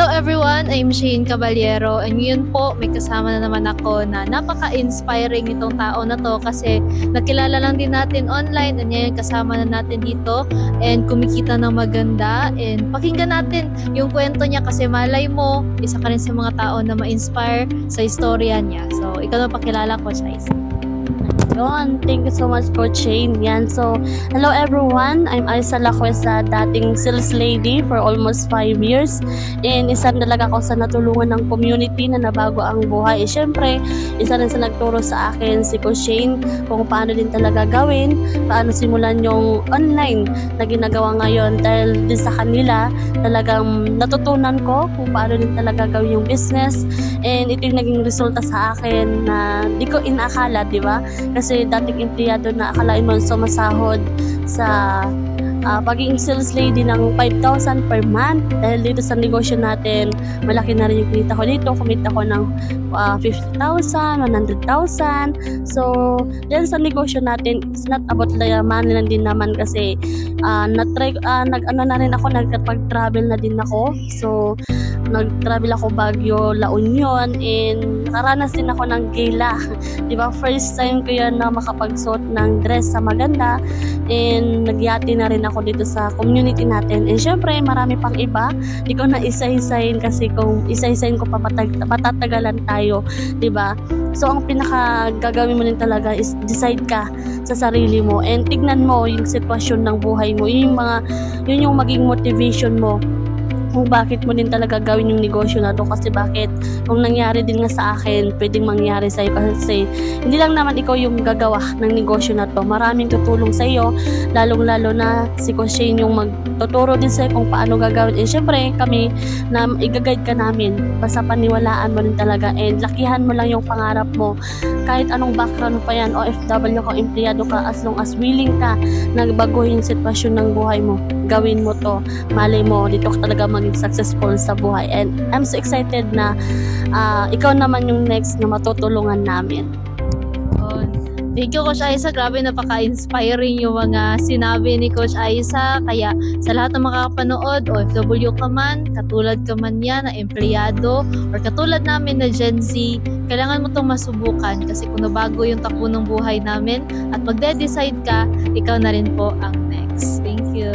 Hello everyone, I'm Shane Caballero and ngayon po may kasama na naman ako na napaka-inspiring itong tao na to kasi nakilala lang din natin online and ngayon kasama na natin dito and kumikita ng maganda and pakinggan natin yung kwento niya kasi malay mo, isa ka rin sa mga tao na ma-inspire sa istorya niya. So, ikaw na pakilala ko siya. Yun, thank you so much Coach Shane. Yan, so hello everyone, I'm Aisa Lacuesa, dating sales lady for almost 5 years and isa talaga ako sa natulungan ng community na nabago ang buhay. Siyempre, isa rin sa nagturo sa akin si Coach Shane kung paano din talaga gawin, paano simulan yung online na ginagawa ngayon dahil din sa kanila talagang natutunan ko kung paano din talaga gawin yung business and ito yung naging resulta sa akin na di ko inakala, di ba? Kasi dating empleyado na akalain mo sumasahod sa pagiging sales lady ng 5,000 per month. Dahil dito sa negosyo natin, malaki na rin yung kinita ko dito. Kumita ko ng 50,000, 100,000. So, dahil sa negosyo natin, it's not about the money lang din naman kasi nagpag-travel na din ako. So, nag-travel ako Baguio, La Union, and nakaranas din ako ng gala. Diba? First time ko yan na makapagsuot ng dress sa maganda and nagyati na rin ako dito sa community natin. And syempre, marami pang iba. Di ko na isa-isahin kasi kung isa-isahin ko pa matatagalan tayo. Diba? So, ang pinaka gagawin mo din talaga is decide ka sa sarili mo and tignan mo yung sitwasyon ng buhay mo. Yun yung maging motivation mo kung bakit mo din talaga gawin yung negosyo na to. Kasi bakit kung nangyari din nga sa akin, pwedeng mangyari sa'yo kasi hindi lang naman ikaw yung gagawa ng negosyo na to. Maraming tutulong sa iyo, lalong-lalo na si Coach Shane yung magtuturo din sa'yo kung paano gagawin. And syempre kami na i-guide ka namin, basta paniwalaan mo din talaga and lakihan mo lang yung pangarap mo. Kahit anong background pa yan, OFW ka, empleyado ka, as long as willing ka na baguhin yung sitwasyon ng buhay mo, gawin mo to. Malay mo, dito ka talaga maging successful sa buhay. And I'm so excited na ikaw naman yung next na matutulungan namin. Thank you, Coach Aisa. Grabe, napaka-inspiring yung mga sinabi ni Coach Aisa. Kaya sa lahat ng makakapanood, OFW ka man, katulad ka man yan, na empleyado, or katulad namin na Gen Z, kailangan mo itong masubukan kasi kung nabago yung takbo ng buhay namin at magde-decide ka, ikaw na rin po ang next. Thank you.